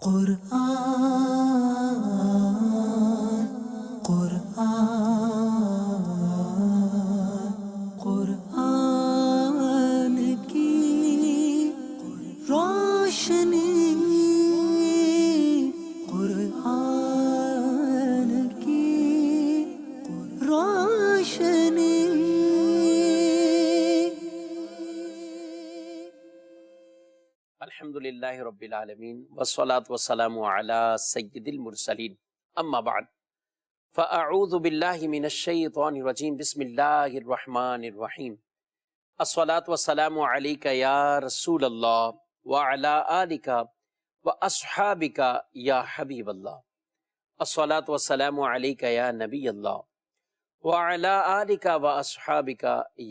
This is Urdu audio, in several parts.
قرآن قرآن قرآن کی روشنی، قرآن کی روشنی۔ الحمد للہ رب العالمین والصلاة والسلام علی سید المرسلین، اما بعد فاعوذ باللہ من الشیطان الرجیم، بسم اللہ الرحمن الرحیم۔ الصلاة والسلام علیک یا رسول اللہ وعلی آلک واصحابک یا حبیب اللہ۔ الصلاة والسلام علیک یا نبی اللہ وعلی آلک واصحابک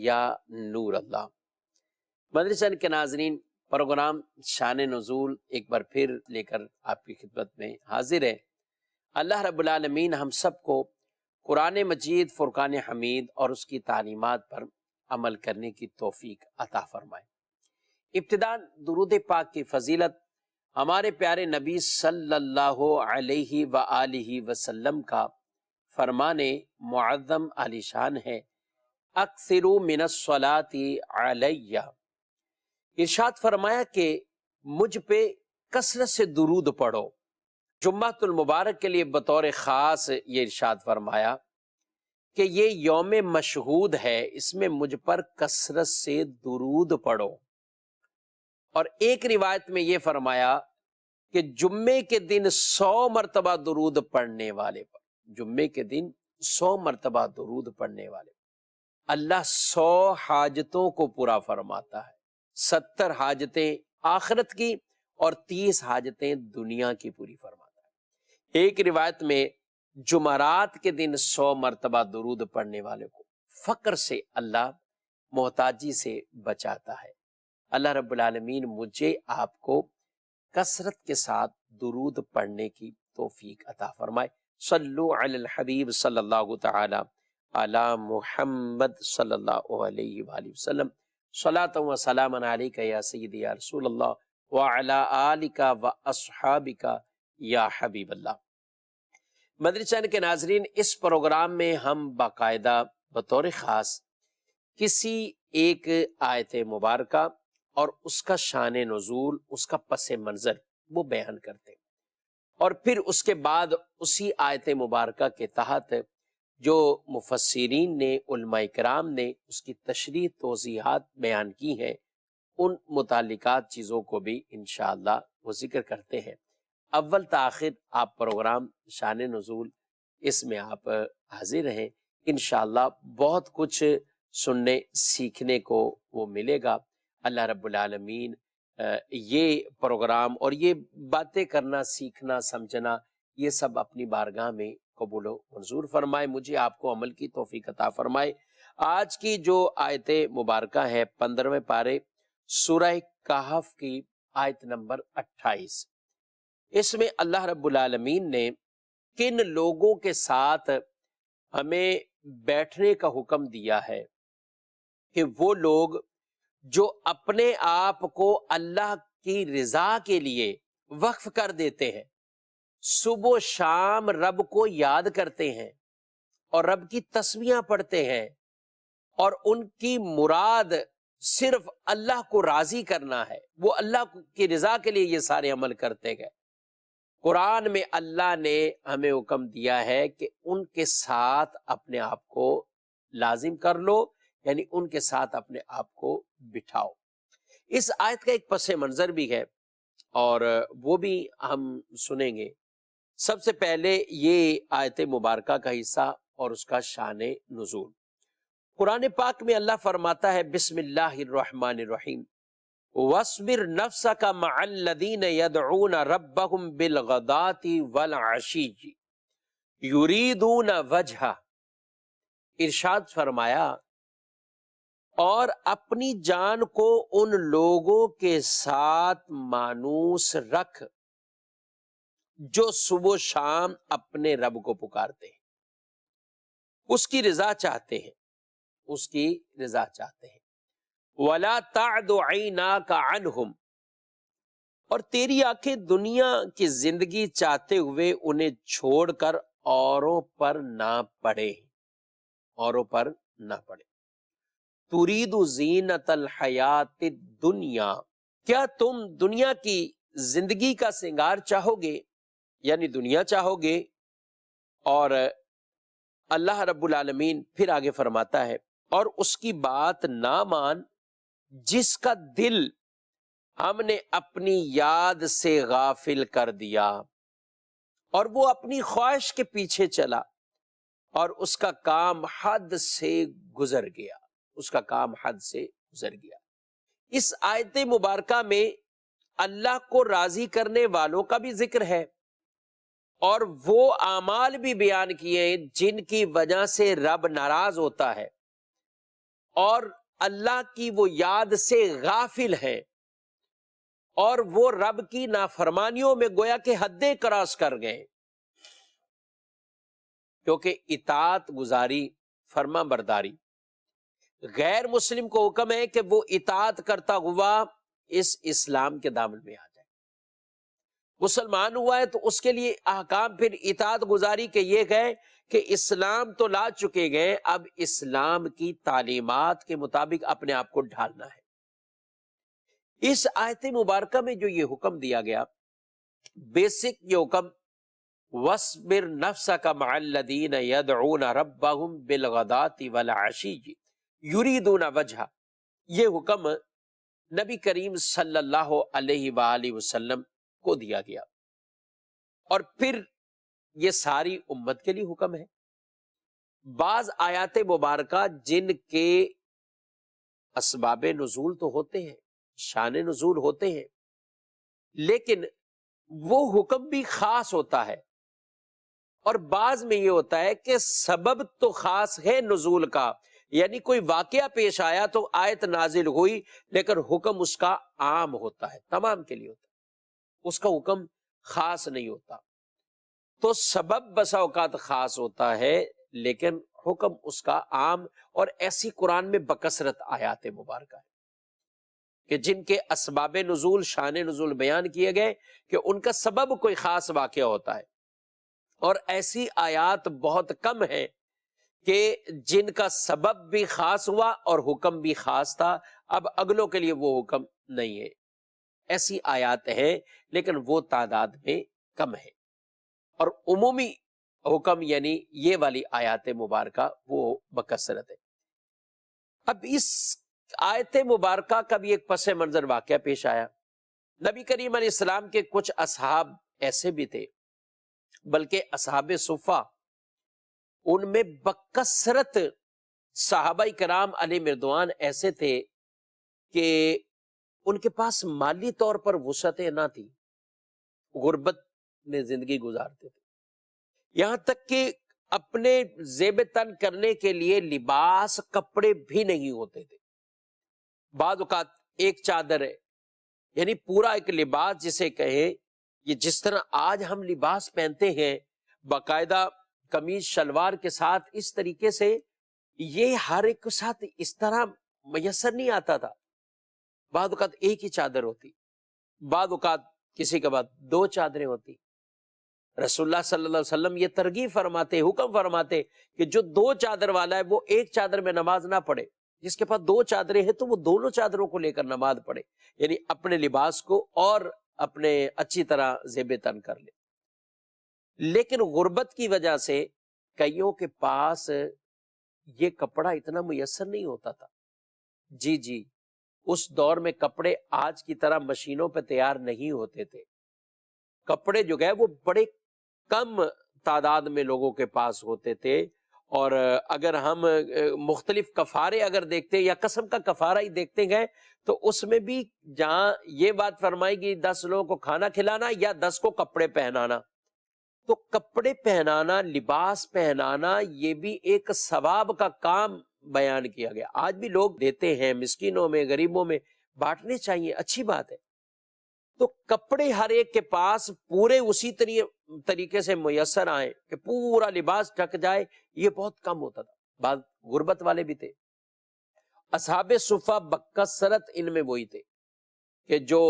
یا نور اللہ۔ مدرسہ کے ناظرین، پروگرام شان نزول ایک بار پھر لے کر آپ کی خدمت میں حاضر ہے۔ اللہ رب العالمین ہم سب کو قرآن مجید، فرقان حمید اور اس کی تعلیمات پر عمل کرنے کی توفیق عطا فرمائے۔ ابتداءً درود پاک کی فضیلت ہمارے پیارے نبی صلی اللہ علیہ وآلہ وسلم کا فرمان معظم عالی شان ہے، اکثروا من الصلاۃ علیہ۔ ارشاد فرمایا کہ مجھ پہ کثرت سے درود پڑھو۔ جمعۃ المبارک کے لیے بطور خاص یہ ارشاد فرمایا کہ یہ یوم مشہود ہے، اس میں مجھ پر کثرت سے درود پڑھو۔ اور ایک روایت میں یہ فرمایا کہ جمعے کے دن 100 مرتبہ درود پڑھنے والے پر، جمعے کے دن 100 مرتبہ درود پڑھنے والے پر اللہ 100 حاجتوں کو پورا فرماتا ہے۔ 70 حاجتیں آخرت کی اور 30 حاجتیں دنیا کی پوری فرماتا ہے۔ ایک روایت میں جمعرات کے دن 100 مرتبہ درود پڑھنے والے کو فقر سے اللہ، محتاجی سے بچاتا ہے۔ اللہ رب العالمین مجھے آپ کو کثرت کے ساتھ درود پڑھنے کی توفیق عطا فرمائے۔ صلو علی الحبیب صلی اللہ تعالی علی محمد صلی اللہ علیہ وآلہ وسلم، صلاۃ و سلام علیک یا سیدی یا رسول اللہ وعلی آلک و اصحابک یا حبیب اللہ۔ مدری چینل کے ناظرین، اس پروگرام میں ہم باقاعدہ بطور خاص کسی ایک آیت مبارکہ اور اس کا شان نزول، اس کا پس منظر وہ بیان کرتے ہیں، اور پھر اس کے بعد اسی آیت مبارکہ کے تحت جو مفسرین نے، علماء کرام نے اس کی تشریح توضیحات بیان کی ہیں، ان متعلقات چیزوں کو بھی انشاءاللہ وہ ذکر کرتے ہیں۔ اول تاخیر آپ پروگرام شان نزول اس میں آپ حاضر رہیں، انشاءاللہ بہت کچھ سننے سیکھنے کو وہ ملے گا۔ اللہ رب العالمین یہ پروگرام اور یہ باتیں کرنا، سیکھنا، سمجھنا، یہ سب اپنی بارگاہ میں قبول و منظور فرمائے، مجھے آپ کو عمل کی توفیق عطا فرمائے۔ آج کی جو آیت مبارکہ ہے 15ویں پارے سورہ کہف کی آیت نمبر 28، اس میں اللہ رب العالمین نے کن لوگوں کے ساتھ ہمیں بیٹھنے کا حکم دیا ہے کہ وہ لوگ جو اپنے آپ کو اللہ کی رضا کے لیے وقف کر دیتے ہیں، صبح و شام رب کو یاد کرتے ہیں اور رب کی تسبیحاں پڑھتے ہیں، اور ان کی مراد صرف اللہ کو راضی کرنا ہے، وہ اللہ کی رضا کے لیے یہ سارے عمل کرتے گئے۔ قرآن میں اللہ نے ہمیں حکم دیا ہے کہ ان کے ساتھ اپنے آپ کو لازم کر لو، یعنی ان کے ساتھ اپنے آپ کو بٹھاؤ۔ اس آیت کا ایک پس منظر بھی ہے اور وہ بھی ہم سنیں گے۔ سب سے پہلے یہ آیت مبارکہ کا حصہ اور اس کا شان نزول۔ قرآن پاک میں اللہ فرماتا ہے، بسم اللہ الرحمن الرحیم، وَاصْبِرْ نَفْسَكَ مَعَ الَّذِينَ يَدْعُونَ رَبَّهُمْ بِالْغَدَاةِ وَالْعَشِيِّ يُرِيدُونَ وَجْهَهُ۔ ارشاد فرمایا، اور اپنی جان کو ان لوگوں کے ساتھ مانوس رکھ جو صبح و شام اپنے رب کو پکارتے ہیں، اس کی رضا چاہتے ہیں، اس کی رضا چاہتے ہیں۔ وَلَا تَعْدُ عَيْنَاكَ عَنْهُمْ، اور تیری آنکھیں دنیا کی زندگی چاہتے ہوئے انہیں چھوڑ کر اوروں پر نہ پڑے، اوروں پر نہ پڑے۔ ترید زینت الحیات الدنیا، کیا تم دنیا کی زندگی کا سنگار چاہو گے، یعنی دنیا چاہو گے؟ اور اللہ رب العالمین پھر آگے فرماتا ہے، اور اس کی بات نہ مان جس کا دل ہم نے اپنی یاد سے غافل کر دیا، اور وہ اپنی خواہش کے پیچھے چلا اور اس کا کام حد سے گزر گیا، اس کا کام حد سے گزر گیا۔ اس آیت مبارکہ میں اللہ کو راضی کرنے والوں کا بھی ذکر ہے، اور وہ اعمال بھی بیان کیے ہیں جن کی وجہ سے رب ناراض ہوتا ہے اور اللہ کی وہ یاد سے غافل ہے، اور وہ رب کی نافرمانیوں میں گویا کہ حدیں کراس کر گئے، کیونکہ اطاعت گزاری، فرما برداری، غیر مسلم کو حکم ہے کہ وہ اطاعت کرتا ہوا اس اسلام کے دامن میں آ جائے۔ مسلمان ہوا ہے تو اس کے لیے احکام پھر اطاعت گزاری کے یہ گئے کہ اسلام تو لا چکے گئے، اب اسلام کی تعلیمات کے مطابق اپنے آپ کو ڈھالنا ہے۔ اس آیت مبارکہ میں جو یہ حکم دیا گیا، بیسک یہ حکم، وَاصْبِرْ نَفْسَكَ مَعَ الَّذِينَ يَدْعُونَ رَبَّهُمْ بِالْغَدَاةِ وَالْعَشِيِّ يُرِيدُونَ وَجْهَهُ، یہ حکم نبی کریم صلی اللہ علیہ وآلہ وسلم کو دیا گیا، اور پھر یہ ساری امت کے لیے حکم ہے۔ بعض آیات مبارکہ جن کے اسباب نزول تو ہوتے ہیں، شان نزول ہوتے ہیں، لیکن وہ حکم بھی خاص ہوتا ہے، اور بعض میں یہ ہوتا ہے کہ سبب تو خاص ہے نزول کا، یعنی کوئی واقعہ پیش آیا تو آیت نازل ہوئی، لیکن حکم اس کا عام ہوتا ہے، تمام کے لیے ہوتا ہے، اس کا حکم خاص نہیں ہوتا۔ تو سبب بسا اوقات خاص ہوتا ہے لیکن حکم اس کا عام، اور ایسی قرآن میں بکثرت آیات مبارکہ ہے کہ جن کے اسباب نزول، شان نزول بیان کیے گئے کہ ان کا سبب کوئی خاص واقعہ ہوتا ہے، اور ایسی آیات بہت کم ہیں کہ جن کا سبب بھی خاص ہوا اور حکم بھی خاص تھا، اب اگلوں کے لیے وہ حکم نہیں ہے۔ ایسی آیات ہیں لیکن وہ تعداد میں کم ہے، اور عمومی حکم یعنی یہ والی آیات مبارکہ وہ بکثرت ہے۔ اب اس آیت مبارکہ کا بھی ایک پس منظر واقعہ پیش آیا۔ نبی کریم علیہ السلام کے کچھ اصحاب ایسے بھی تھے، بلکہ اصحاب صفہ، ان میں بکثرت صحابہ کرام علیہ مردوان ایسے تھے کہ ان کے پاس مالی طور پر وسعتیں نہ تھی، غربت میں زندگی گزارتے تھے، یہاں تک کہ اپنے زیب تن کرنے کے لیے لباس، کپڑے بھی نہیں ہوتے تھے۔ بعض اوقات ایک چادر ہے، یعنی پورا ایک لباس جسے کہیں، یہ جس طرح آج ہم لباس پہنتے ہیں باقاعدہ قمیض شلوار کے ساتھ، اس طریقے سے یہ ہر ایک کے ساتھ اس طرح میسر نہیں آتا تھا۔ بعض اوقات ایک ہی چادر ہوتی، بعض اوقات کسی کے بعد 2 چادریں ہوتی۔ رسول اللہ صلی اللہ علیہ وسلم یہ ترغیب فرماتے، حکم فرماتے کہ جو 2 چادر والا ہے وہ ایک چادر میں نماز نہ پڑھے، جس کے پاس 2 چادریں ہیں تو وہ دونوں چادروں کو لے کر نماز پڑھے، یعنی اپنے لباس کو اور اپنے اچھی طرح زیب تن کر لے۔ لیکن غربت کی وجہ سے کئیوں کے پاس یہ کپڑا اتنا میسر نہیں ہوتا تھا۔ جی اس دور میں کپڑے آج کی طرح مشینوں پہ تیار نہیں ہوتے تھے، کپڑے جو گئے وہ بڑے کم تعداد میں لوگوں کے پاس ہوتے تھے، اور اگر ہم مختلف کفارے اگر دیکھتے یا قسم کا کفارہ ہی دیکھتے گئے تو اس میں بھی جہاں یہ بات فرمائی گی 10 لوگوں کو کھانا کھلانا یا 10 کو کپڑے پہنانا، تو کپڑے پہنانا، لباس پہنانا، یہ بھی ایک ثواب کا کام بیان کیا گیا۔ آج بھی لوگ دیتے ہیں، مسکینوں میں، غریبوں میں بانٹنے چاہیے، اچھی بات ہے۔ تو کپڑے ہر ایک کے پاس پورے اسی طریقے سے میسر آئیں کہ پورا لباس ڈھک جائے، یہ بہت کم ہوتا تھا۔ بعض غربت والے بھی تھے۔ اصحاب صفہ بکثرت ان میں وہی تھے کہ جو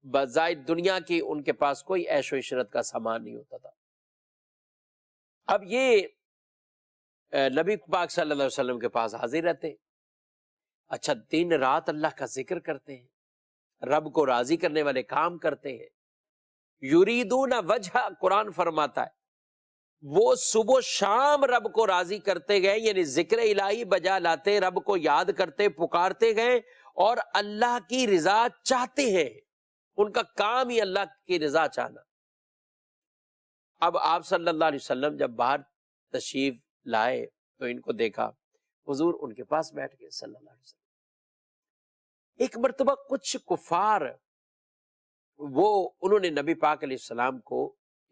بظاہر دنیا کی ان کے پاس کوئی عیش و عشرت کا سامان نہیں ہوتا تھا۔ اب یہ نبی پاک صلی اللہ علیہ وسلم کے پاس حاضر رہتے، اچھا دن رات اللہ کا ذکر کرتے ہیں، رب کو راضی کرنے والے کام کرتے ہیں، یریدون وجہ، قرآن فرماتا ہے وہ صبح و شام رب کو راضی کرتے گئے، یعنی ذکر الہی بجا لاتے، رب کو یاد کرتے، پکارتے گئے اور اللہ کی رضا چاہتے ہیں، ان کا کام ہی اللہ کی رضا چاہنا۔ اب آپ صلی اللہ علیہ وسلم جب باہر تشریف لائے تو ان کو دیکھا، حضور ان کے پاس بیٹھ گئے صلی اللہ علیہ وسلم۔ ایک مرتبہ کچھ کفار وہ انہوں نے نبی پاک علیہ السلام کو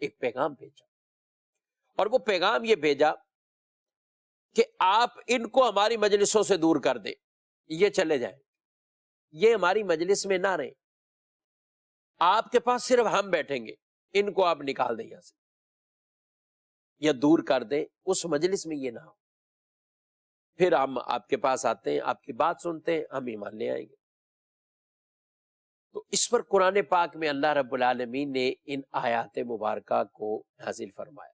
ایک پیغام بھیجا، اور وہ پیغام یہ بھیجا کہ آپ ان کو ہماری مجلسوں سے دور کر دیں، یہ چلے جائیں، یہ ہماری مجلس میں نہ رہیں، آپ کے پاس صرف ہم بیٹھیں گے، ان کو آپ نکال دیں یہاں سے یا دور کر دیں، اس مجلس میں یہ نہ ہو، پھر ہم آپ کے پاس آتے ہیں، آپ کی بات سنتے ہیں، ہم ایمان لے آئیں گے۔ تو اس پر قرآن پاک میں اللہ رب العالمین نے ان آیات مبارکہ کو نازل فرمایا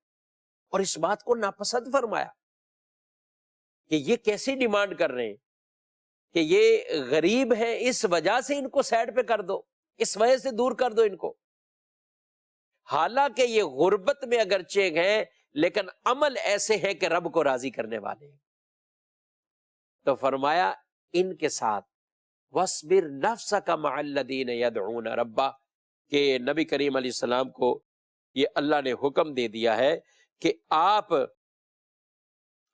اور اس بات کو ناپسند فرمایا کہ یہ کیسے ڈیمانڈ کر رہے ہیں کہ یہ غریب ہیں، اس وجہ سے ان کو سائڈ پہ کر دو، اس وجہ سے دور کر دو ان کو، حالانکہ یہ غربت میں اگرچہ ہیں لیکن عمل ایسے ہیں کہ رب کو راضی کرنے والے ہیں۔ تو فرمایا ان کے ساتھ وَاصْبِرْ نَفْسَكَ مَعَ الَّذِينَ يَدْعُونَ رَبَّ، کہ نبی کریم علیہ السلام کو یہ اللہ نے حکم دے دیا ہے کہ آپ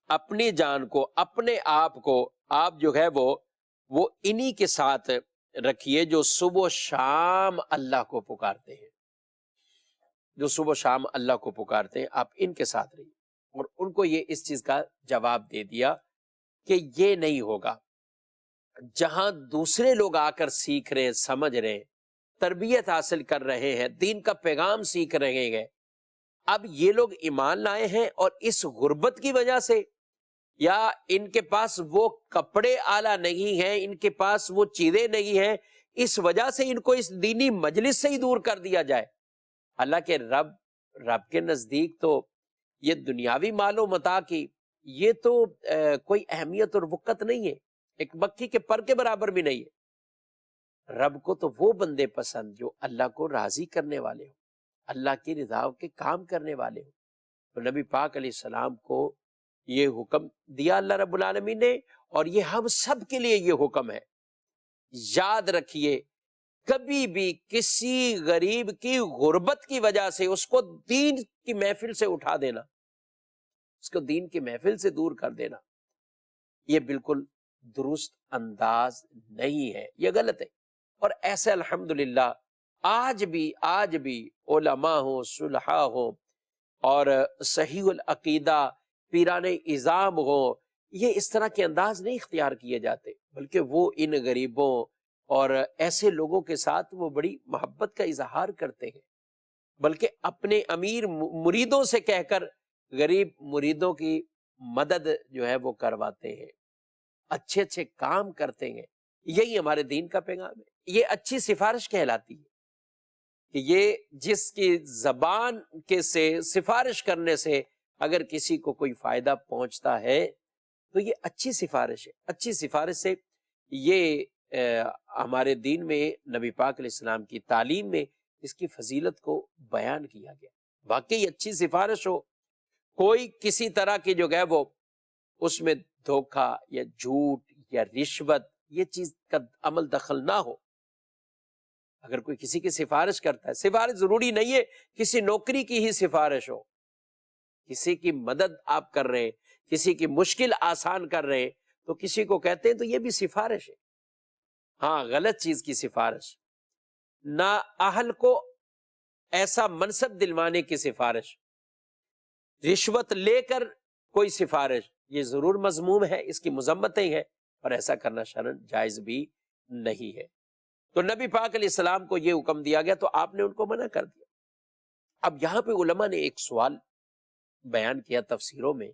اپنی جان کو، اپنے آپ کو، آپ جو ہے وہ انہی کے ساتھ رکھیے جو صبح و شام اللہ کو پکارتے ہیں، جو صبح و شام اللہ کو پکارتے ہیں، آپ ان کے ساتھ رہیے۔ اور ان کو یہ اس چیز کا جواب دے دیا کہ یہ نہیں ہوگا، جہاں دوسرے لوگ آ کر سیکھ رہے ہیں، سمجھ رہے ہیں، تربیت حاصل کر رہے ہیں، دین کا پیغام سیکھ رہے ہیں، اب یہ لوگ ایمان لائے ہیں اور اس غربت کی وجہ سے، یا ان کے پاس وہ کپڑے اعلیٰ نہیں ہیں، ان کے پاس وہ چیزیں نہیں ہیں، اس وجہ سے ان کو اس دینی مجلس سے ہی دور کر دیا جائے۔ حالانکہ رب کے نزدیک تو یہ دنیاوی مال و متاع کی یہ تو کوئی اہمیت اور وقت نہیں ہے، ایک مکھی کے پر کے برابر بھی نہیں ہے۔ رب کو تو وہ بندے پسند جو اللہ کو راضی کرنے والے ہوں، اللہ کی رضا کے کام کرنے والے ہوں۔ تو نبی پاک علیہ السلام کو یہ حکم دیا اللہ رب العالمین نے، اور یہ ہم سب کے لیے یہ حکم ہے۔ یاد رکھیے کبھی بھی کسی غریب کی غربت کی وجہ سے اس کو دین کی محفل سے اٹھا دینا، اس کو دین کی محفل سے دور کر دینا، یہ بالکل درست انداز نہیں ہے، یہ غلط ہے۔ اور ایسے الحمدللہ آج بھی علماء ہوں، صلحاء ہوں اور صحیح العقیدہ پیران اعظام ہوں، یہ اس طرح کے انداز نہیں اختیار کیے جاتے، بلکہ وہ ان غریبوں اور ایسے لوگوں کے ساتھ وہ بڑی محبت کا اظہار کرتے ہیں، بلکہ اپنے امیر مریدوں سے کہہ کر غریب مریدوں کی مدد جو ہے وہ کرواتے ہیں، اچھے اچھے کام کرتے ہیں۔ یہی ہمارے دین کا پیغام ہے، یہ اچھی سفارش کہلاتی ہے کہ یہ جس کی زبان کے سے سفارش کرنے سے اگر کسی کو کوئی فائدہ پہنچتا ہے تو یہ اچھی سفارش ہے۔ اچھی سفارش سے یہ ہمارے دین میں نبی پاک علیہ السلام کی تعلیم میں اس کی فضیلت کو بیان کیا گیا۔ واقعی اچھی سفارش ہو، کوئی کسی طرح کی جو ہے وہ اس میں دھوکہ یا جھوٹ یا رشوت یہ چیز کا عمل دخل نہ ہو۔ اگر کوئی کسی کی سفارش کرتا ہے، سفارش ضروری نہیں ہے کسی نوکری کی ہی سفارش ہو، کسی کی مدد آپ کر رہے ہیں، کسی کی مشکل آسان کر رہے ہیں تو کسی کو کہتے ہیں تو یہ بھی سفارش ہے۔ ہاں غلط چیز کی سفارش، نااہل کو ایسا منصب دلوانے کی سفارش، رشوت لے کر کوئی سفارش، یہ ضرور مذموم ہے، اس کی مذمتیں ہیں، اور ایسا کرنا شرعاً جائز بھی نہیں ہے۔ تو نبی پاک علیہ السلام کو یہ حکم دیا گیا تو آپ نے ان کو منع کر دیا۔ اب یہاں پہ علماء نے ایک سوال بیان کیا تفسیروں میں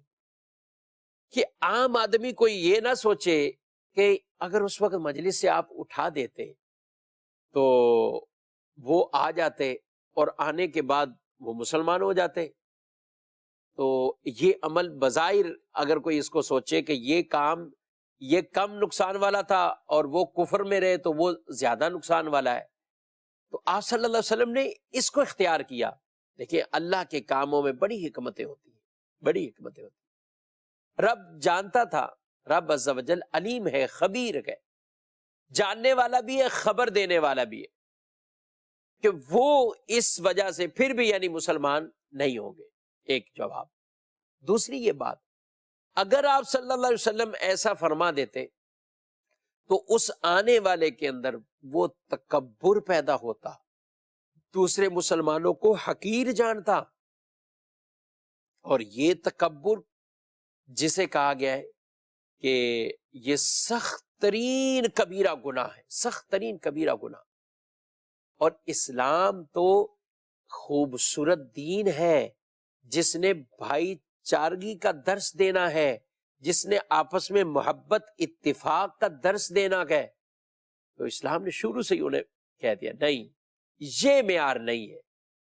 کہ عام آدمی کوئی یہ نہ سوچے کہ اگر اس وقت مجلس سے آپ اٹھا دیتے تو وہ آ جاتے اور آنے کے بعد وہ مسلمان ہو جاتے. تو یہ عمل بظاہر اگر کوئی اس کو سوچے کہ یہ کام یہ کم نقصان والا تھا اور وہ کفر میں رہے تو وہ زیادہ نقصان والا ہے، تو آپ صلی اللہ علیہ وسلم نے اس کو اختیار کیا. دیکھیں اللہ کے کاموں میں بڑی حکمتیں ہوتی ہیں، بڑی حکمتیں ہوتی ہیں. رب جانتا تھا، رب عز و جل علیم ہے، خبیر ہے، جاننے والا بھی ہے، خبر دینے والا بھی ہے کہ وہ اس وجہ سے پھر بھی یعنی مسلمان نہیں ہوں گے. ایک جواب. دوسری یہ بات، اگر آپ صلی اللہ علیہ وسلم ایسا فرما دیتے تو اس آنے والے کے اندر وہ تکبر پیدا ہوتا، دوسرے مسلمانوں کو حقیر جانتا. اور یہ تکبر جسے کہا گیا ہے کہ یہ سخت ترین کبیرہ گناہ ہے، سخت ترین کبیرہ گناہ. اور اسلام تو خوبصورت دین ہے جس نے بھائی چارگی کا درس دینا ہے، جس نے آپس میں محبت اتفاق کا درس دینا ہے. تو اسلام نے شروع سے ہی انہیں کہہ دیا نہیں، یہ معیار نہیں ہے.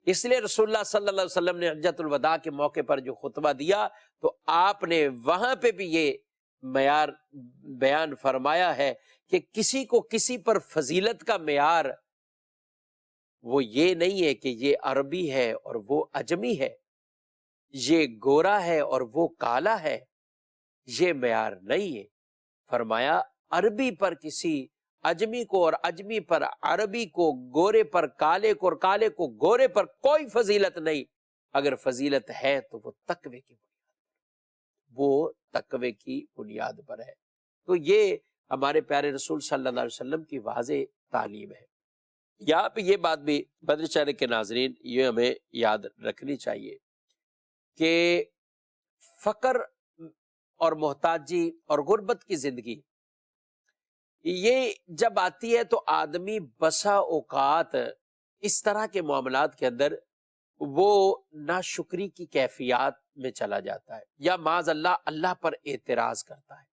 اس لیے رسول اللہ صلی اللہ علیہ وسلم نے حجۃ الوداع کے موقع پر جو خطبہ دیا تو آپ نے وہاں پہ بھی یہ معیار بیان فرمایا ہے کہ کسی کو کسی پر فضیلت کا معیار وہ یہ نہیں ہے کہ یہ عربی ہے اور وہ عجمی ہے، یہ گورا ہے اور وہ کالا ہے، یہ معیار نہیں ہے. فرمایا عربی پر کسی عجمی کو اور عجمی پر عربی کو، گورے پر کالے کو اور کالے کو گورے پر کوئی فضیلت نہیں. اگر فضیلت ہے تو وہ تقوی کی بنیاد، وہ تقوی کی بنیاد پر ہے. تو یہ ہمارے پیارے رسول صلی اللہ علیہ وسلم کی واضح تعلیم ہے. یہاں پہ یہ بات بھی بدر چہرے کے ناظرین یہ ہمیں یاد رکھنی چاہیے کہ فقر اور محتاجی اور غربت کی زندگی یہ جب آتی ہے تو آدمی بسا اوقات اس طرح کے معاملات کے اندر وہ ناشکری کی کیفیات میں چلا جاتا ہے یا معاذ اللہ اللہ پر اعتراض کرتا ہے.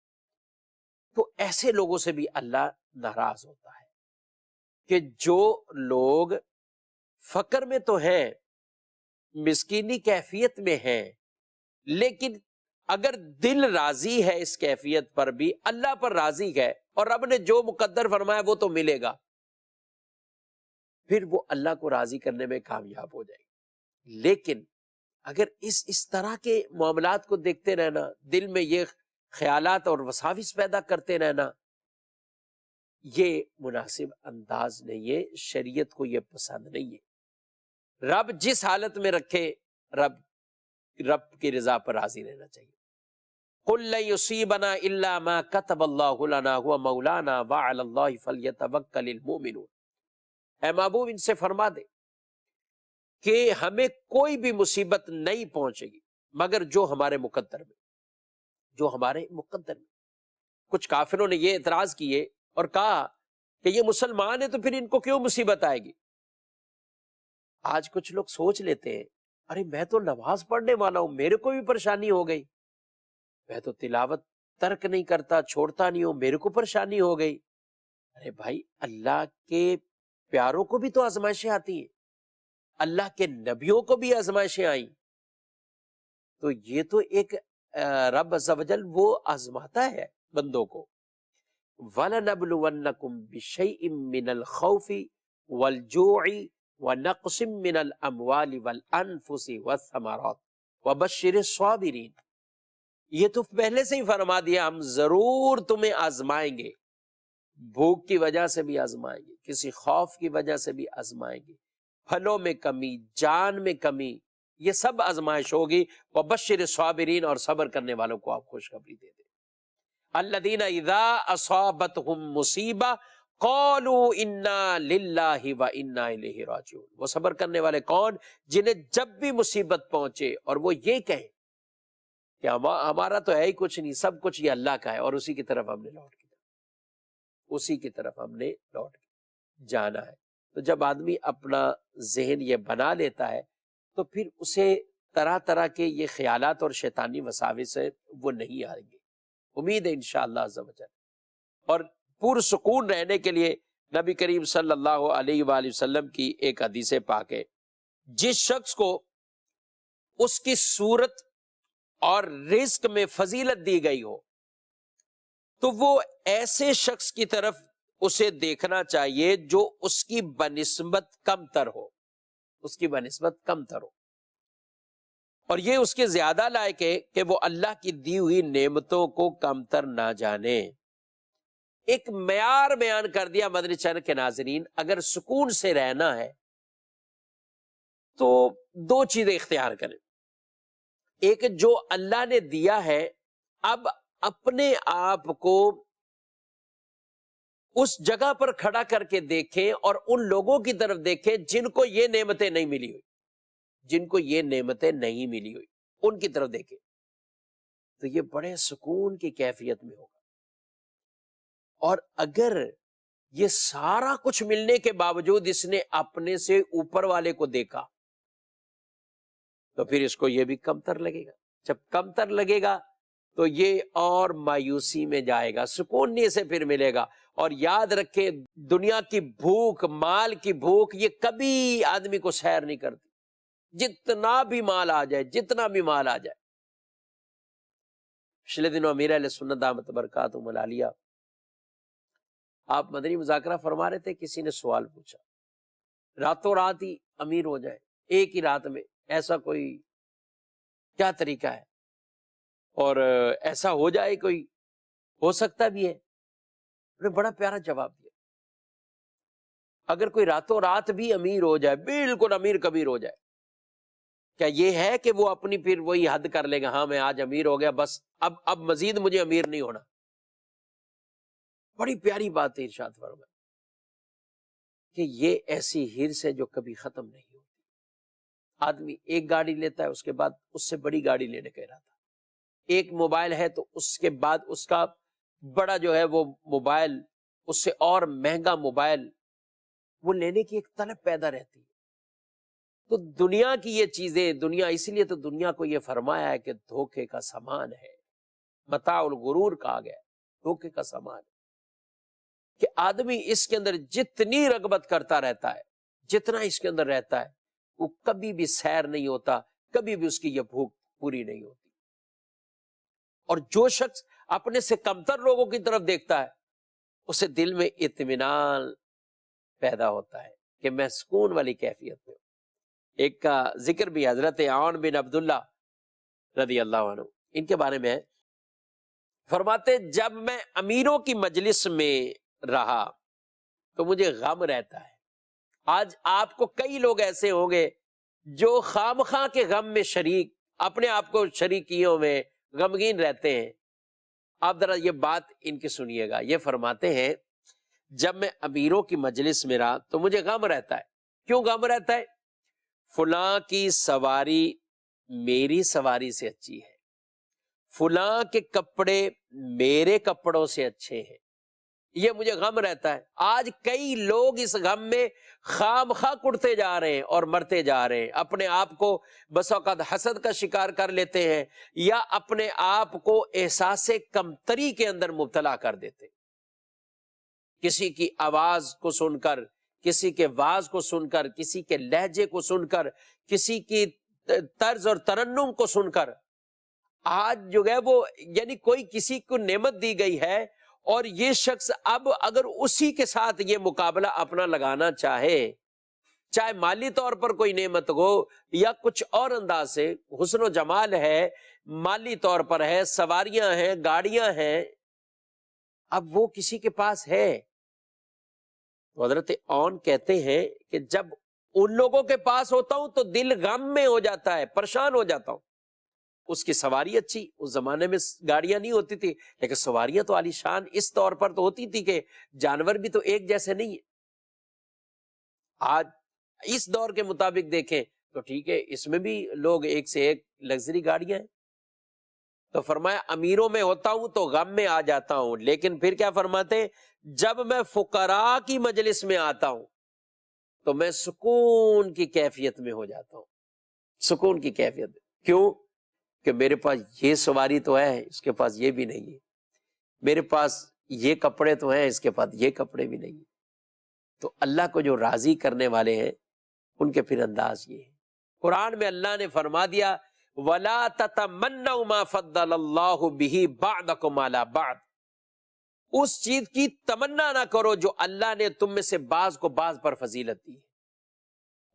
تو ایسے لوگوں سے بھی اللہ ناراض ہوتا ہے کہ جو لوگ فقر میں تو ہیں، مسکینی کیفیت میں ہیں، لیکن اگر دل راضی ہے اس کیفیت پر بھی، اللہ پر راضی ہے اور رب نے جو مقدر فرمایا وہ تو ملے گا، پھر وہ اللہ کو راضی کرنے میں کامیاب ہو جائے گی. لیکن اگر اس طرح کے معاملات کو دیکھتے رہنا، دل میں یہ خیالات اور وساوس پیدا کرتے رہنا، یہ مناسب انداز نہیں ہے، شریعت کو یہ پسند نہیں ہے. رب جس حالت میں رکھے رب کی رضا پر راضی رہنا چاہیے. قُلْ لَن يُصِيبَنَا إِلَّا مَا كَتَبَ اللَّهُ لَنَا هُوَ مَوْلَانَا وَعَلَى اللَّهِ فَلْيَتَوَكَّلِ الْمُؤْمِنُونَ. اے محبوب ان سے فرما دے کہ ہمیں کوئی بھی مصیبت نہیں پہنچے گی مگر جو ہمارے مقدر میں، جو ہمارے مقدر میں. کچھ کافروں نے یہ اعتراض کیے اور کہا کہ یہ مسلمان ہیں تو پھر ان کو کیوں مصیبت آئے گی. آج کچھ لوگ سوچ لیتے ہیں ارے میں تو نماز پڑھنے والا ہوں، میرے کو بھی پریشانی ہو گئی، میں تو تلاوت ترک نہیں کرتا، چھوڑتا نہیں ہوں، میرے کو پریشانی ہو گئی. ارے بھائی اللہ کے پیاروں کو بھی تو آزمائشیں آتی ہیں، اللہ کے نبیوں کو بھی آزمائشیں آئیں. تو یہ تو ایک رب عز و جل وہ آزماتا ہے بندوں کو. وَلَنَبْلُوَنَّكُمْ بِشَيْءٍ مِّنَ الْخَوْفِ وَالْجُوعِ وَنَقْصٍ مِّنَ الْأَمْوَالِ وَالْأَنفُسِ وَالثَّمَرَاتِ وَبَشِّرِ الصَّابِرِينَ. یہ تو پہلے سے ہی فرما دیا ہم ضرور تمہیں آزمائیں گے، بھوک کی وجہ سے بھی آزمائیں گے، کسی خوف کی وجہ سے بھی آزمائیں گے، پھلوں میں کمی، جان میں کمی، یہ سب آزمائش ہوگی. وَبَشِّرِ الصَّابِرِينَ اور صبر کرنے والوں کو آپ خوشخبری دے دیں. الَّذِينَ إِذَا أَصَابَتْهُمْ مُصِيبَةٌ قَالُوا إِنَّا لِلَّهِ وَإِنَّا إِلَيْهِ راجعون. وہ صبر کرنے والے کون؟ جنہیں جب بھی مصیبت پہنچے اور وہ یہ کہیں کہ ہمارا تو ہے ہی کچھ نہیں، سب کچھ یہ اللہ کا ہے اور اسی کی طرف ہم نے لوٹ کے جانا، اسی کی طرف ہم نے لوٹ کے جانا ہے. تو جب آدمی اپنا ذہن یہ بنا لیتا ہے تو پھر اسے طرح طرح کے یہ خیالات اور شیطانی وساوس سے وہ نہیں آئیں گے. امید ہے انشاءاللہ عز و جل. اور پرسکون رہنے کے لیے نبی کریم صلی اللہ علیہ وآلہ وسلم کی ایک حدیث پاک ہے، جس شخص کو اس کی صورت اور رزق میں فضیلت دی گئی ہو تو وہ ایسے شخص کی طرف اسے دیکھنا چاہیے جو اس کی بنسبت کم تر ہو، اس کی بنسبت کم تر ہو، اور یہ اس کے زیادہ لائق ہے کہ وہ اللہ کی دی ہوئی نعمتوں کو کم تر نہ جانے۔ ایک معیار بیان کر دیا مدنی چینل کے ناظرین، اگر سکون سے رہنا ہے تو دو چیزیں اختیار کریں۔ ایک جو اللہ نے دیا ہے، اب اپنے آپ کو اس جگہ پر کھڑا کر کے دیکھیں اور ان لوگوں کی طرف دیکھیں جن کو یہ نعمتیں نہیں ملی ہوئی، جن کو یہ نعمتیں نہیں ملی ہوئی، ان کی طرف دیکھیں تو یہ بڑے سکون کی کیفیت میں ہوگا۔ اور اگر یہ سارا کچھ ملنے کے باوجود اس نے اپنے سے اوپر والے کو دیکھا تو پھر اس کو یہ بھی کمتر لگے گا۔ جب کمتر لگے گا تو یہ اور مایوسی میں جائے گا، سکون نہیں اسے پھر ملے گا۔ اور یاد رکھے دنیا کی بھوک، مال کی بھوک، یہ کبھی آدمی کو سیر نہیں کرتی، جتنا بھی مال آ جائے، جتنا بھی مال آ جائے۔ پچھلے دنوں امیر اہل سنت دامت برکاتہم العالیہ آپ مدنی مذاکرہ فرما رہے تھے، کسی نے سوال پوچھا راتوں رات ہی امیر ہو جائے، ایک ہی رات میں، ایسا کوئی کیا طریقہ ہے؟ اور ایسا ہو جائے، کوئی ہو سکتا بھی ہے؟ انہوں نے بڑا پیارا جواب دیا، اگر کوئی راتوں رات بھی امیر ہو جائے، بالکل امیر کبیر ہو جائے، کیا یہ ہے کہ وہ اپنی پھر وہی حد کر لے گا، ہاں میں آج امیر ہو گیا بس اب مزید مجھے امیر نہیں ہونا؟ بڑی پیاری بات ہے ارشاد فرمایا کہ یہ ایسی ہرس ہے جو کبھی ختم نہیں ہوتی۔ آدمی ایک گاڑی لیتا ہے، اس کے بعد اس سے بڑی گاڑی لینے کا ارادہ، ایک موبائل ہے تو اس کے بعد اس کا بڑا جو ہے وہ موبائل، اس سے اور مہنگا موبائل، وہ لینے کی ایک طلب پیدا رہتی ہے۔ تو دنیا کی یہ چیزیں، دنیا اس لیے تو دنیا کو یہ فرمایا ہے کہ دھوکے کا سامان ہے، متاع الغرور کہا گیا ہے، دھوکے کا سامان ہے، کہ آدمی اس کے اندر جتنی رغبت کرتا رہتا ہے، جتنا اس کے اندر رہتا ہے، وہ کبھی بھی سیر نہیں ہوتا، کبھی بھی اس کی یہ بھوک پوری نہیں ہوتی۔ اور جو شخص اپنے سے کمتر لوگوں کی طرف دیکھتا ہے، اسے دل میں اطمینان پیدا ہوتا ہے کہ میں سکون والی کیفیت میں ہوں۔ ایک کا ذکر بھی حضرت عون بن عبداللہ رضی اللہ عنہ، ان کے بارے میں فرماتے، جب میں امیروں کی مجلس میں رہا تو مجھے غم رہتا ہے۔ آج آپ کو کئی لوگ ایسے ہوں گے جو خامخواہ کے غم میں شریک، اپنے آپ کو شریکیوں میں غمگین رہتے ہیں۔ آپ ذرا یہ بات ان کی سنیے گا، یہ فرماتے ہیں جب میں امیروں کی مجلس میں رہا تو مجھے غم رہتا ہے۔ کیوں غم رہتا ہے؟ فلاں کی سواری میری سواری سے اچھی ہے، فلاں کے کپڑے میرے کپڑوں سے اچھے ہیں، یہ مجھے غم رہتا ہے۔ آج کئی لوگ اس غم میں خام خواہ کڑتے جا رہے ہیں اور مرتے جا رہے ہیں، اپنے آپ کو بس اوقات حسد کا شکار کر لیتے ہیں، یا اپنے آپ کو احساس کمتری کے اندر مبتلا کر دیتے ہیں۔ کسی کی آواز کو سن کر، کسی کے واز کو سن کر، کسی کے لہجے کو سن کر، کسی کی طرز اور ترنم کو سن کر، آج جو ہے وہ یعنی کوئی کسی کو نعمت دی گئی ہے اور یہ شخص اب اگر اسی کے ساتھ یہ مقابلہ اپنا لگانا چاہے، چاہے مالی طور پر کوئی نعمت ہو یا کچھ اور انداز سے، حسن و جمال ہے، مالی طور پر ہے، سواریاں ہیں، گاڑیاں ہیں، اب وہ کسی کے پاس ہے، تو حضرت عون کہتے ہیں کہ جب ان لوگوں کے پاس ہوتا ہوں تو دل غم میں ہو جاتا ہے، پریشان ہو جاتا ہوں۔ اس کی سواری اچھی، اس زمانے میں گاڑیاں نہیں ہوتی تھی، لیکن سواریاں تو عالی شان اس طور پر تو ہوتی تھی کہ جانور بھی تو ایک جیسے نہیں ہے۔ آج اس دور کے مطابق دیکھیں تو ٹھیک ہے، اس میں بھی لوگ ایک سے ایک لگژری گاڑیاں ہیں۔ تو فرمایا امیروں میں ہوتا ہوں تو غم میں آ جاتا ہوں، لیکن پھر کیا فرماتے ہیں، جب میں فقراء کی مجلس میں آتا ہوں تو میں سکون کی کیفیت میں ہو جاتا ہوں، سکون کی کیفیت۔ کیوں؟ کہ میرے پاس یہ سواری تو ہے، اس کے پاس یہ بھی نہیں ہے، میرے پاس یہ کپڑے تو ہیں، اس کے پاس یہ کپڑے بھی نہیں ہیں۔ تو اللہ کو جو راضی کرنے والے ہیں ان کے پھر انداز یہ ہے۔ قرآن میں اللہ نے فرما دیا وَلَا تَتَمَنَّوْا مَا فَضَّلَ اللَّهُ بِهِ بَعْضَكُمْ عَلَى بَعْضٍ، اس چیز کی تمنا نہ کرو جو اللہ نے تم میں سے بعض کو بعض پر فضیلت دی ہے،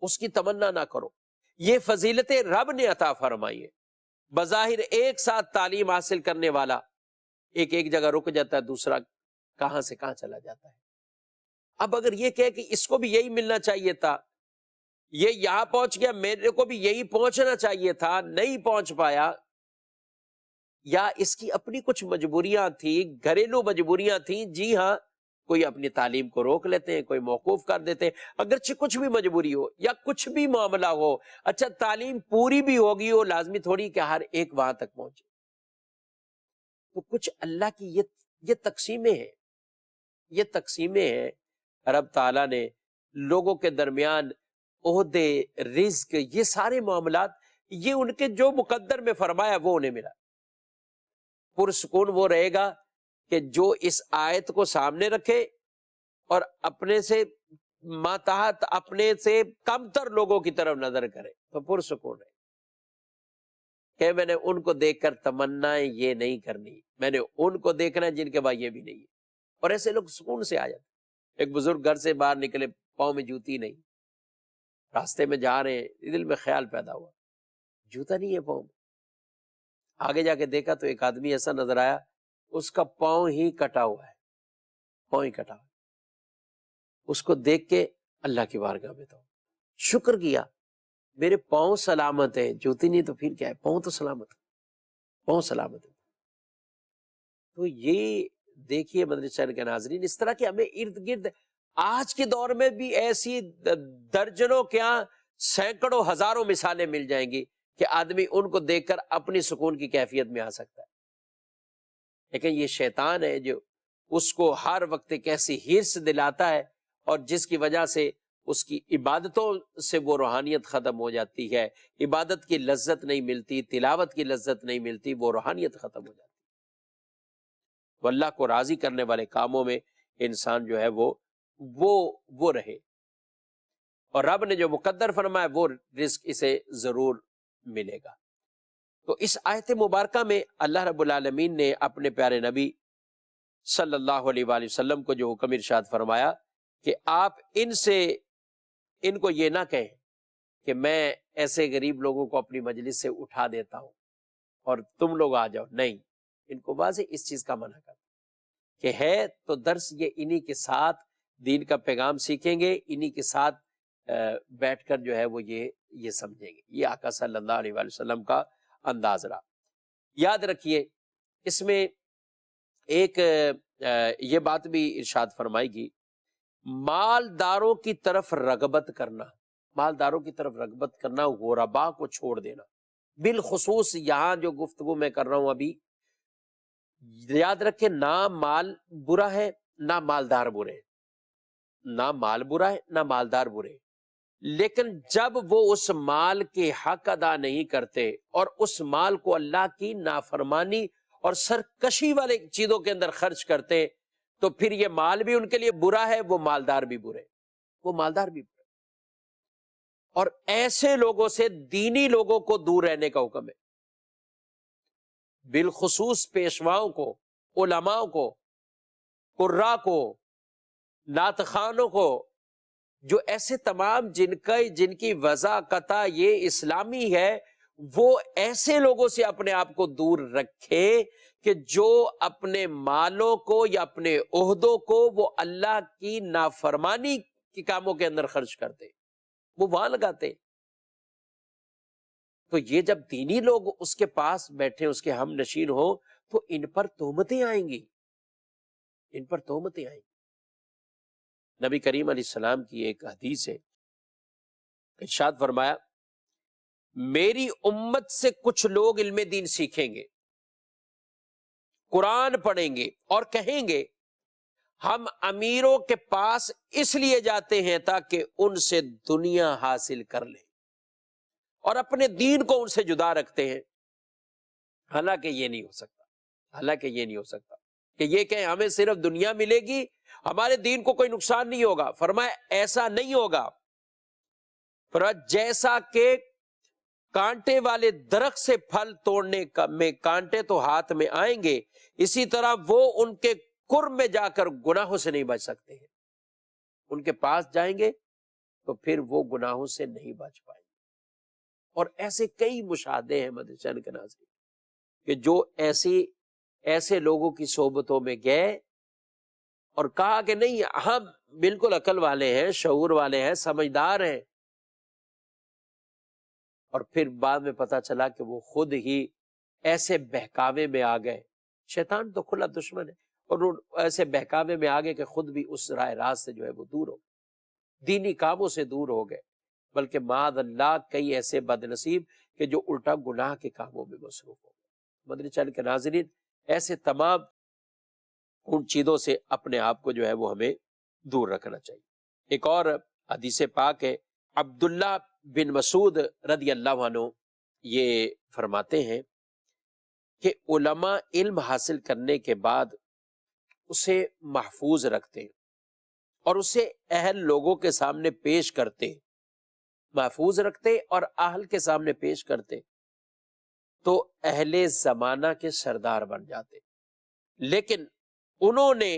اس کی تمنا نہ کرو۔ یہ فضیلتیں رب نے عطا فرمائی ہے۔ بظاہر ایک ساتھ تعلیم حاصل کرنے والا ایک جگہ رک جاتا ہے، دوسرا کہاں سے کہاں چلا جاتا ہے۔ اب اگر یہ کہے کہ اس کو بھی یہی ملنا چاہیے تھا، یہ یہاں پہنچ گیا، میرے کو بھی یہی پہنچنا چاہیے تھا، نہیں پہنچ پایا، یا اس کی اپنی کچھ مجبوریاں تھیں، گھریلو مجبوریاں تھیں، جی ہاں، کوئی اپنی تعلیم کو روک لیتے ہیں، کوئی موقوف کر دیتے ہیں، اگرچہ کچھ بھی مجبوری ہو یا کچھ بھی معاملہ ہو۔ اچھا تعلیم پوری بھی ہوگی، وہ لازمی تھوڑی کہ ہر ایک وہاں تک پہنچے۔ تو کچھ اللہ کی یہ تقسیمیں ہیں، یہ تقسیمیں ہیں۔ رب تعالیٰ نے لوگوں کے درمیان عہدے، رزق، یہ سارے معاملات، یہ ان کے جو مقدر میں فرمایا وہ انہیں ملا۔ پرسکون وہ رہے گا کہ جو اس آیت کو سامنے رکھے اور اپنے سے ماتحت، اپنے سے کم تر لوگوں کی طرف نظر کرے تو پرسکون رہے، کہ میں نے ان کو دیکھ کر تمنائیں یہ نہیں کرنی، میں نے ان کو دیکھنا ہے جن کے بعد یہ بھی نہیں ہے۔ اور ایسے لوگ سکون سے آ جاتے۔ ایک بزرگ گھر سے باہر نکلے، پاؤں میں جوتی نہیں، راستے میں جا رہے ہیں، دل میں خیال پیدا ہوا جوتا نہیں ہے پاؤں میں۔ آگے جا کے دیکھا تو ایک آدمی ایسا نظر آیا، اس کا پاؤں ہی کٹا ہوا ہے، پاؤں ہی کٹا ہوا ہے۔ اس کو دیکھ کے اللہ کی بارگاہ میں تو شکر کیا، میرے پاؤں سلامت ہیں، جوتی نہیں تو پھر کیا ہے، پاؤں تو سلامت ہے، پاؤں سلامت ہے۔ تو یہ دیکھیے مدنی چینل کے ناظرین، اس طرح کے ہمیں ارد گرد آج کے دور میں بھی ایسی درجنوں کیا سینکڑوں ہزاروں مثالیں مل جائیں گی کہ آدمی ان کو دیکھ کر اپنی سکون کی کیفیت میں آ سکتا ہے۔ لیکن یہ شیطان ہے جو اس کو ہر وقت ایک ایسی ہرس دلاتا ہے، اور جس کی وجہ سے اس کی عبادتوں سے وہ روحانیت ختم ہو جاتی ہے، عبادت کی لذت نہیں ملتی، تلاوت کی لذت نہیں ملتی، وہ روحانیت ختم ہو جاتی ہے۔ تو اللہ کو راضی کرنے والے کاموں میں انسان جو ہے وہ رہے، اور رب نے جو مقدر فرمایا وہ رزق اسے ضرور ملے گا۔ تو اس آیت مبارکہ میں اللہ رب العالمین نے اپنے پیارے نبی صلی اللہ علیہ وآلہ وسلم کو جو حکم ارشاد فرمایا کہ آپ ان کو یہ نہ کہیں کہ میں ایسے غریب لوگوں کو اپنی مجلس سے اٹھا دیتا ہوں اور تم لوگ آ جاؤ، نہیں، ان کو واضح اس چیز کا منع کر کہ ہے تو درس یہ انہی کے ساتھ دین کا پیغام سیکھیں گے، انہی کے ساتھ بیٹھ کر جو ہے وہ یہ سمجھیں گے۔ یہ آقا صلی اللہ علیہ وآلہ وسلم کا انداز رہا۔ یاد رکھیے اس میں ایک یہ بات بھی ارشاد فرمائی گی، مالداروں کی طرف رغبت کرنا، مالداروں کی طرف رغبت کرنا، غربا کو چھوڑ دینا۔ بالخصوص یہاں جو گفتگو میں کر رہا ہوں ابھی، یاد رکھیں نہ مال برا ہے نہ مالدار برے، نہ مال برا ہے نہ مالدار برے، لیکن جب وہ اس مال کے حق ادا نہیں کرتے اور اس مال کو اللہ کی نافرمانی اور سرکشی والے چیزوں کے اندر خرچ کرتے تو پھر یہ مال بھی ان کے لیے برا ہے، وہ مالدار بھی برے، وہ مالدار بھی برے۔ اور ایسے لوگوں سے دینی لوگوں کو دور رہنے کا حکم ہے، بالخصوص پیشواؤں کو، علماء کو، قراء کو، نعت خوانوں کو، جو ایسے تمام جن کی وضع قطع یہ اسلامی ہے، وہ ایسے لوگوں سے اپنے آپ کو دور رکھے کہ جو اپنے مالوں کو یا اپنے عہدوں کو وہ اللہ کی نافرمانی کے کاموں کے اندر خرچ کرتے، وہ وہاں لگاتے۔ تو یہ جب دینی لوگ اس کے پاس بیٹھے، اس کے ہم نشین ہو، تو ان پر تہمتیں آئیں گی، ان پر تہمتیں آئیں گی۔ نبی کریم علیہ السلام کی ایک حدیث ہے، ارشاد فرمایا میری امت سے کچھ لوگ علم دین سیکھیں گے، قرآن پڑھیں گے اور کہیں گے ہم امیروں کے پاس اس لیے جاتے ہیں تاکہ ان سے دنیا حاصل کر لیں، اور اپنے دین کو ان سے جدا رکھتے ہیں۔ حالانکہ یہ نہیں ہو سکتا، حالانکہ یہ نہیں ہو سکتا کہ یہ کہیں ہمیں صرف دنیا ملے گی ہمارے دین کو کوئی نقصان نہیں ہوگا۔ فرمایا ایسا نہیں ہوگا، فرمایا جیسا کہ کانٹے والے درخت سے پھل توڑنے میں کانٹے تو ہاتھ میں آئیں گے، اسی طرح وہ ان کے قرب میں جا کر گناہوں سے نہیں بچ سکتے ہیں۔ ان کے پاس جائیں گے تو پھر وہ گناہوں سے نہیں بچ پائیں گے۔ اور ایسے کئی مشاہدے ہیں مدرسین کے ناظرین کہ جو ایسے لوگوں کی صحبتوں میں گئے اور کہا کہ نہیں ہم بالکل عقل والے ہیں، شعور والے ہیں، سمجھدار ہیں، اور پھر بعد میں پتا چلا کہ وہ خود ہی ایسے بہکاوے میں آ گئے۔ شیطان تو کھلا دشمن ہے، اور وہ ایسے بہکاوے میں آ گئے کہ خود بھی اس راہ راست سے جو ہے وہ دور ہو گئے، دینی کاموں سے دور ہو گئے، بلکہ معاذ اللہ کئی ایسے بد نصیب کہ جو الٹا گناہ کے کاموں میں مصروف ہو گئے۔ مدنی چینل کے ناظرین، ایسے تمام ان چیزوں سے اپنے آپ کو جو ہے وہ ہمیں دور رکھنا چاہیے۔ ایک اور حدیث پاک ہے، عبداللہ بن مسعود رضی اللہ عنہ یہ فرماتے ہیں کہ علماء علم حاصل کرنے کے بعد اسے محفوظ رکھتے ہیں اور اسے اہل لوگوں کے سامنے پیش کرتے، محفوظ رکھتے اور اہل کے سامنے پیش کرتے تو اہل زمانہ کے سردار بن جاتے، لیکن انہوں نے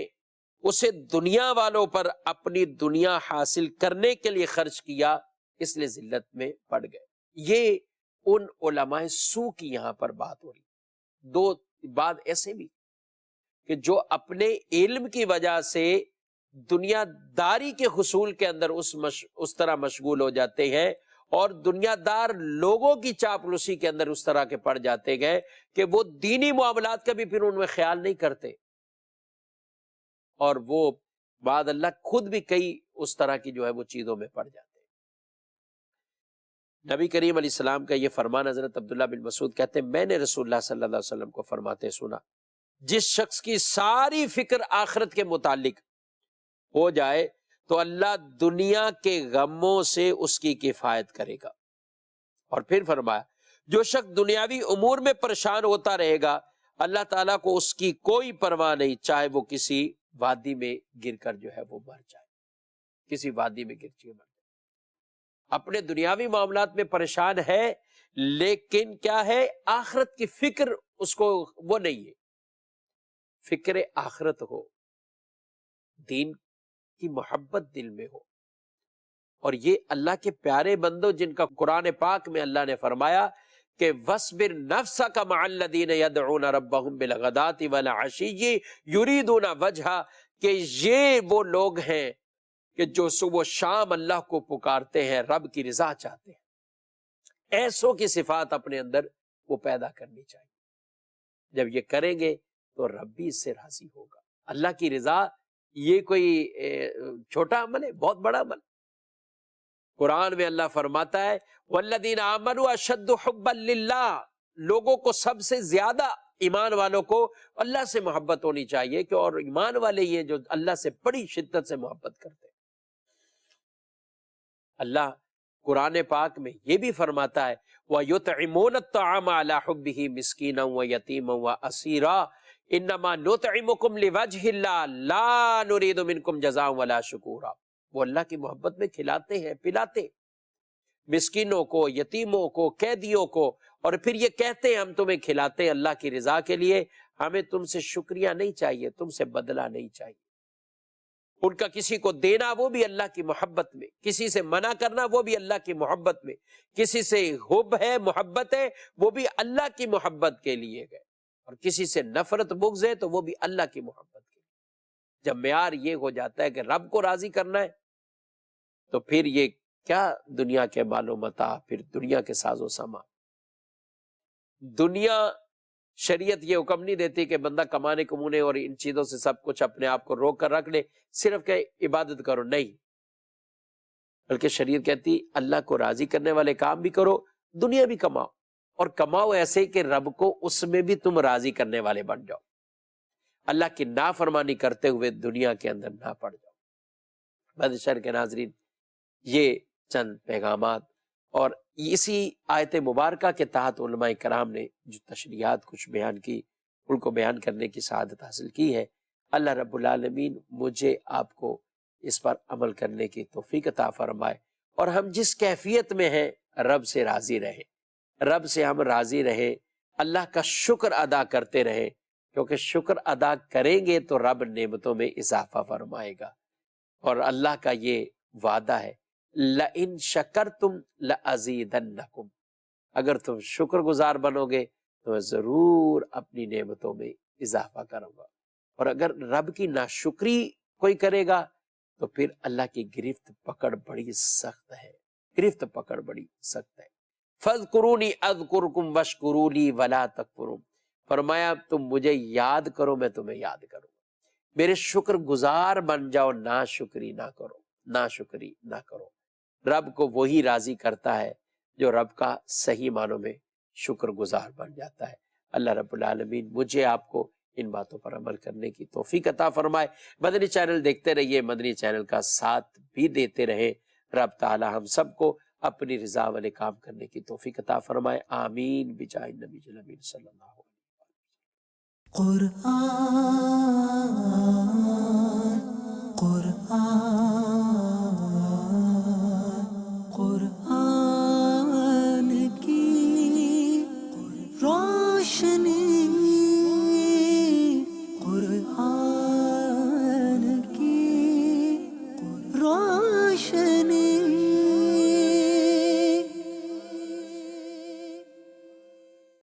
اسے دنیا والوں پر اپنی دنیا حاصل کرنے کے لیے خرچ کیا، اس لیے ذلت میں پڑ گئے۔ یہ ان علماء سو کی یہاں پر بات ہو رہی۔ دو بات ایسے بھی کہ جو اپنے علم کی وجہ سے دنیا داری کے حصول کے اندر اس طرح مشغول ہو جاتے ہیں، اور دنیا دار لوگوں کی چاپلوسی کے اندر اس طرح کے پڑ جاتے گئے کہ وہ دینی معاملات کا بھی پھر ان میں خیال نہیں کرتے، اور وہ بعد اللہ خود بھی کئی اس طرح کی جو ہے وہ چیزوں میں پڑ جاتے ہیں۔ نبی کریم علیہ السلام کا یہ فرمان حضرت عبداللہ بن مسعود کہتے ہیں میں نے رسول اللہ صلی اللہ علیہ وسلم کو فرماتے سنا، جس شخص کی ساری فکر آخرت کے متعلق ہو جائے تو اللہ دنیا کے غموں سے اس کی کفایت کرے گا۔ اور پھر فرمایا جو شخص دنیاوی امور میں پریشان ہوتا رہے گا اللہ تعالیٰ کو اس کی کوئی پرواہ نہیں، چاہے وہ کسی وادی میں گر کر جو ہے وہ مر جائے، کسی وادی میں گر کے مر جائے۔ اپنے دنیاوی معاملات میں پریشان ہے، لیکن کیا ہے، آخرت کی فکر اس کو وہ نہیں ہے، فکر آخرت ہو، دین کی محبت دل میں ہو۔ اور یہ اللہ کے پیارے بندوں جن کا قرآن پاک میں اللہ نے فرمایا کہ وَاصْبِرْ نَفْسَكَ مَعَ الَّذِينَ يَدْعُونَ رَبَّهُمْ بِالْغَدَاةِ وَالْعَشِيِّ يُرِيدُونَ وَجْهَهُ، کہ یہ وہ لوگ ہیں کہ جو صبح و شام اللہ کو پکارتے ہیں، رب کی رضا چاہتے ہیں۔ ایسوں کی صفات اپنے اندر وہ پیدا کرنی چاہیے۔ جب یہ کریں گے تو رب بھی اس سے راضی ہوگا۔ اللہ کی رضا یہ کوئی چھوٹا عمل ہے، بہت بڑا عمل۔ قرآن میں اللہ فرماتا ہے والذین آمنوا اشد حبا للہ، لوگوں کو سب سے زیادہ ایمان والوں کو اللہ سے محبت ہونی چاہیے، کہ اور ایمان والے یہ جو اللہ سے بڑی شدت سے محبت کرتے ہیں۔ اللہ قرآن پاک میں یہ بھی فرماتا ہے وَيُطْعِمُونَ الطَّعَامَ عَلَى حُبِّهِ مِسْكِينًا وَيَتِيمًا وَأَسِيرًا إِنَّمَا نُطْعِمُكُمْ لِوَجْهِ اللَّهِ لَا نُرِيدُ مِنْكُمْ جَزَاءً وَلَا شُكُورًا۔ وہ اللہ کی محبت میں کھلاتے ہیں، پلاتے مسکینوں کو، یتیموں کو، قیدیوں کو، اور پھر یہ کہتے ہیں ہم تمہیں کھلاتے ہیں اللہ کی رضا کے لیے، ہمیں تم سے شکریہ نہیں چاہیے، تم سے بدلہ نہیں چاہیے۔ ان کا کسی کو دینا وہ بھی اللہ کی محبت میں، کسی سے منع کرنا وہ بھی اللہ کی محبت میں، کسی سے حب ہے، محبت ہے، وہ بھی اللہ کی محبت کے لیے گئے، اور کسی سے نفرت بغض ہے تو وہ بھی اللہ کی محبت کے لیے۔ جب معیار یہ ہو جاتا ہے کہ رب کو راضی کرنا ہے تو پھر یہ کیا دنیا کے مال و متاع، پھر دنیا کے ساز و سامان۔ دنیا شریعت یہ حکم نہیں دیتی کہ بندہ کمانے کمونے اور ان چیزوں سے سب کچھ اپنے آپ کو روک کر رکھ لے، صرف کہ عبادت کرو، نہیں، بلکہ شریعت کہتی اللہ کو راضی کرنے والے کام بھی کرو، دنیا بھی کماؤ، اور کماؤ ایسے کہ رب کو اس میں بھی تم راضی کرنے والے بن جاؤ، اللہ کی نافرمانی کرتے ہوئے دنیا کے اندر نہ پڑ جاؤ۔ بدشر کے ناظرین، یہ چند پیغامات اور اسی آیت مبارکہ کے تحت علماء کرام نے جو تشریحات کچھ بیان کی، ان کو بیان کرنے کی سعادت حاصل کی ہے۔ اللہ رب العالمین مجھے آپ کو اس پر عمل کرنے کی توفیق عطا فرمائے، اور ہم جس کیفیت میں ہیں رب سے راضی رہیں، رب سے ہم راضی رہیں، اللہ کا شکر ادا کرتے رہیں، کیونکہ شکر ادا کریں گے تو رب نعمتوں میں اضافہ فرمائے گا، اور اللہ کا یہ وعدہ ہے لَإِن شَكَرْتُمْ لَأَزِيدَنَّكُمْ، اگر تم شکر گزار بنو گے تو میں ضرور اپنی نعمتوں میں اضافہ کروں گا، اور اگر رب کی ناشکری کوئی کرے گا تو پھر اللہ کی گرفت پکڑ بڑی سخت ہے، گرفت پکڑ بڑی سخت ہے۔ فَاذْكُرُونِي أَذْكُرْكُمْ وَاشْكُرُوا لِي وَلَا تَكْفُرُونَ، فرمایا تم مجھے یاد کرو میں تمہیں یاد کروں گا، میرے شکر گزار بن جاؤ، نا شکری نہ کرو، نا شکری نہ کرو۔ رب کو وہی راضی کرتا ہے جو رب کا صحیح معنوں میں شکر گزار بن جاتا ہے۔ اللہ رب العالمین مجھے آپ کو ان باتوں پر عمل کرنے کی توفیق عطا فرمائے۔ مدنی چینل دیکھتے رہیے، مدنی چینل کا ساتھ بھی دیتے رہے۔ رب تعالی ہم سب کو اپنی رضا والے کام کرنے کی توفیق عطا فرمائے، آمین بجائے نبی الامین صلی اللہ علیہ وسلم۔ قرآن کی روشنی